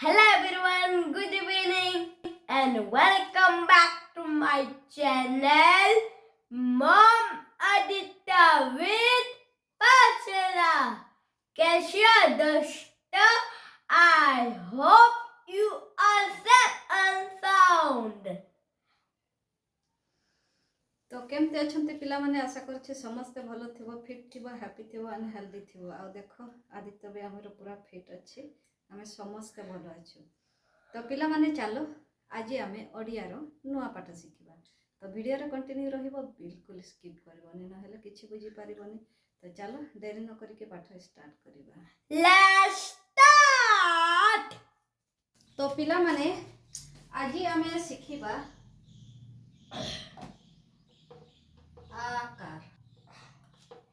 Hello everyone, good evening and welcome back to my channel Mom Aditya with Pasela. कैसे हो दोस्तों? I hope you are safe and sound. तो केमती अच्छे पिला माने आशा करछे समस्ते भलो थिबो फिट थिबो हैप्पी थिबो एंड हेल्दी थिबो आ देखो आदित्य भी हमर पूरा फिट अछि हमें समस्ते भलो अछु तो पिला माने चलो आज आमे ओडिया रो नुआ पाठ शिखिबा तो वीडियो रे कंटिन्यू रहिबो बिल्कुल स्किप करबोनी न हेले किछि बुझी पारिबोनी तो चलो देरी न करी के पाठ स्टार्ट करिबा Let's start. तो पिला माने आज आमे शिखिबा आकार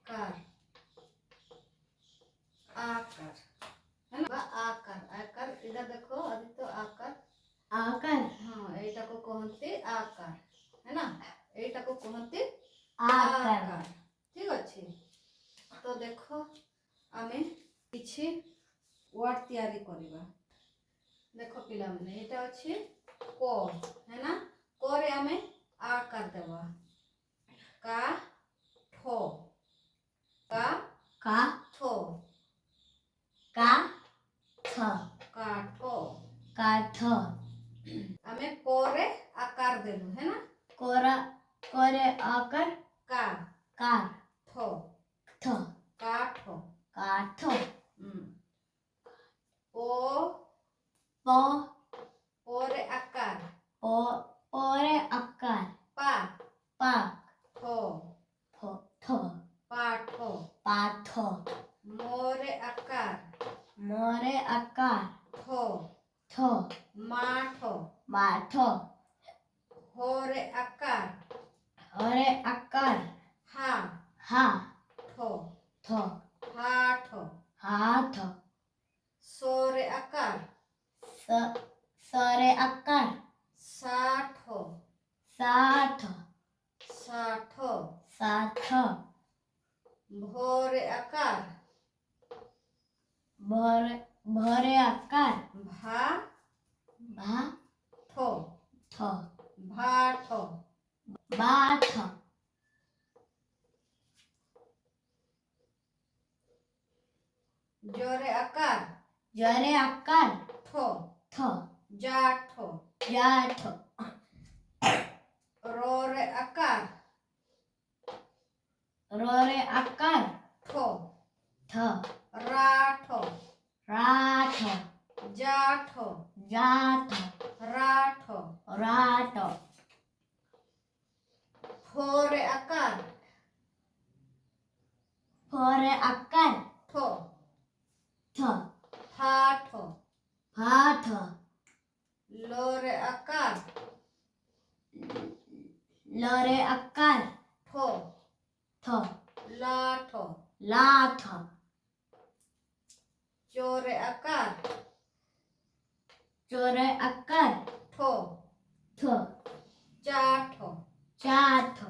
कार आकार है ना आकार आकार इधर देखो अभी तो आकार आकार हाँ एटा को कहते आकार है ना एटा को कहते आकार ठीक अच्छे तो देखो आमे किछि वर्ड तैयारी करबा देखो पिला माने एटा अछि को है ना को रे आमे आकार देबा का ठो का का ठो का थ काठो काठ आमे कोरे आकार देलु है ना कोरा कोरे आकार का का ठो थ काठो काठ ओ प ओरे आकार ओ ओरे आकार पा पा ठो थ थ पाठो पाठ मोरे आकार मोरे आकार ठो थ माठो माठ होरे आकार ओरे आकार हा हा ठो थ हाठो हाथ सोरे आकार स सरे आकार साठो साठ साठो साठ भोरे आकार भरे भरे आकार भा भा ठो थ भाठो बाठ जोरे आकार जरे आकार ठो थ जाठो जाठ रोरे आकार रोरे आकार ठो थ राठो राठ जाठो जाठ राठो राठ फोरे आकार फोरे आकार ठो थ फाठो फाठ लोरे आकार लरे आकार ठो थ लाठो लाठ चोरे आकार चोरे आकार ठो थ चाठो चाठ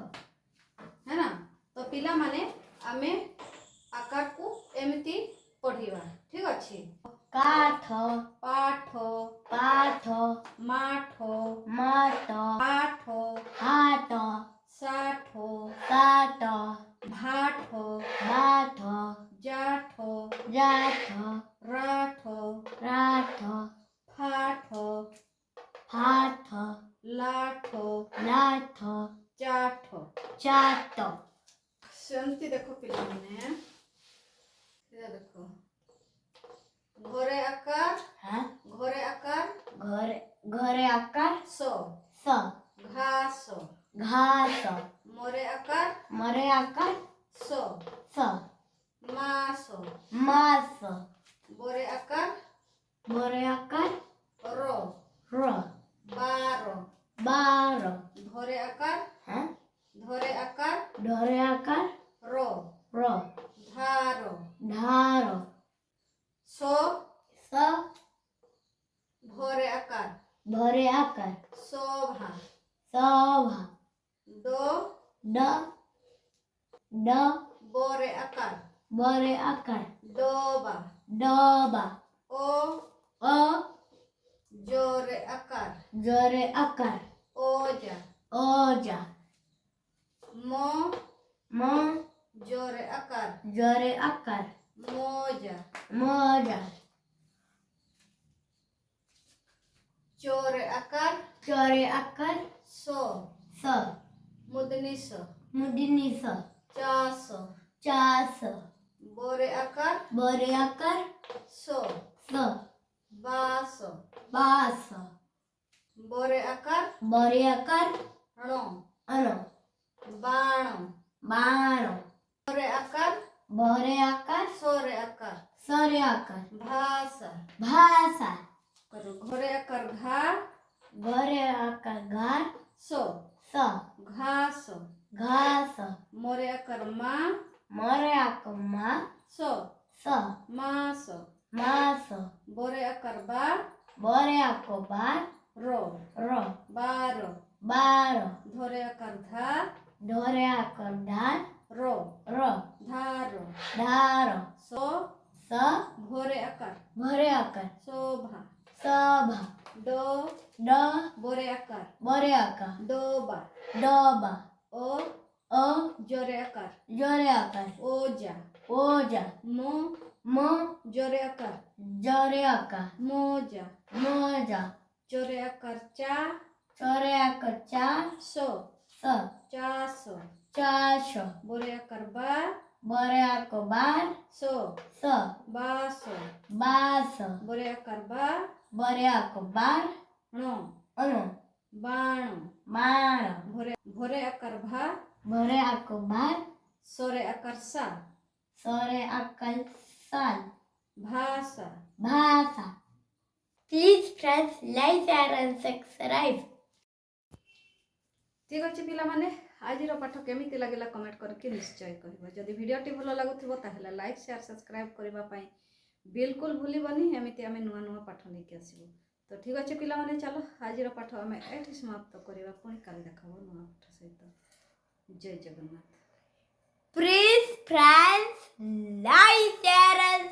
है ना तो पिला माने आमे आकार को एमती पढ़िबा ठीक अछि काठ पाठो पाठ माठो माट आठो हाट साठो काट भाठो भाठ जाठो जाठ राठो राठ फाठो फाठ लाठो लाठ चाठो चाट सेमती देखो पिला माने ये देखो घोरे आकार हाँ घोरे आकार घरे घरे आकार सो स घासो घास मोरे आकार मरे आकार सो स मासो मास बोरे आकार बोरे आकार रो र बारो बार धोरे आकार हाँ धोरे आकार ढोरे आकार रो र धारो ढार सो स भोरे आकार भरे आकार शोभा सभा दो ड ड बोरे आकार बरे आकार डोबा डबा ओ अ जोरे आकार जरे आकार ओजा ओजा मो मो जोरे आकार जरे आकार मोजा मोजा चोरे आकार चोरे आकार सो स मुदनी स मुदिनी स चास चास बोरे आकार बरे आकार सो स बास बास बोरे आकार बरे आकार णो अनो बाण बाणो बोरे आकार बरे आकार सोरे आकार सरे आकार भाषा भाषा करो घोरे आकार घा घरे आकार घाट सो स घास घास मोरे आकार मा मरे आकार मा सो स मास मास बोरे आकार बा बरे आकार बार रो रो बारो बार धोरे आकार धा ढोरे आकार ढार रो रो धारो ढार सो स घोरे आकार भरे आकार शोभा सभा डो ड बोरे आकार बरे आकार डोबा डबा ओ अ जोरे आकार जरे आकार ओजा ओजा मो म जोरे आकार जरे आकार मोजा मोजा जोरे आकार चा चरे आकार चार सो स चासो चाश बोरे आकार बा बरे आकार बार सो स बासो बास बोरे आकार बा बरे आकार बार णो अनो बाणो बाण भोरे आकार भा भरे आकार बार सोरे आकार सा सरे आकार साल भाषा भाषा please friends like share and subscribe ठीक अच्छे पिला माने आजिर पाठ केमिति लागला कमेंट करके निश्चय कहबो जदि वीडियोटी भलो लागुथिबो ताहले लाइक शेयर सब्सक्राइब करबा पई बिल्कुल भूलिबनी एमिति आमे नुआ नुआ पाठ लेके आसीबो तो ठीक अच्छे पिला माने चलो आजिर पाठ आमे एठी समाप्त करबा पुणी काल देखाबो नुआ पाठ सहित जय Jagannath please friends like share and